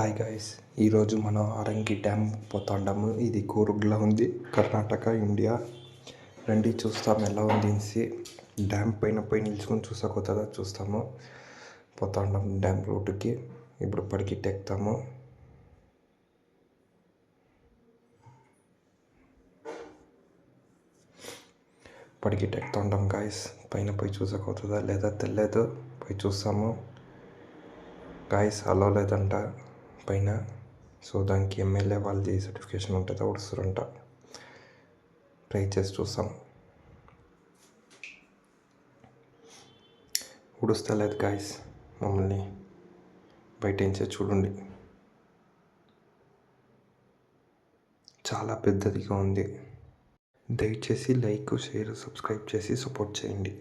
Hi guys, ఈరోజు మనం Arangi dam పోతాండాము. ఇది కూర్గ్లో ఉంది, కర్ణాటక, ఇండియా. రండి చూస్తాము ఎలా ఉంది అనేసి. డ్యామ్ పైన నిల్చుకొని చూసాకొతుందా చూస్తాము. పోతాండాం డ్యామ్ రోడ్డుకి. ఇప్పుడు పడికిట్ ఎక్కుతాము. పడికిట్ ఎక్కుతాండాం గాయస్. పైన పోయి చూసాకొతుందా లేదా తెలియదు, పోయి చూస్తాము. గాయస్ అలో లేదంట పైన. సో దానికి ఎమ్మెల్యే వాళ్ళది సర్టిఫికేషన్ ఉంటుందా, వస్తుందంట. ట్రై చేసి చూస్తాం. ఉడుస్తలేదు గాయస్, మమ్మల్ని బయటించే చూడండి. చాలా పెద్దదిగా ఉంది. దయచేసి లైక్, షేర్, సబ్స్క్రైబ్ చేసి సపోర్ట్ చేయండి.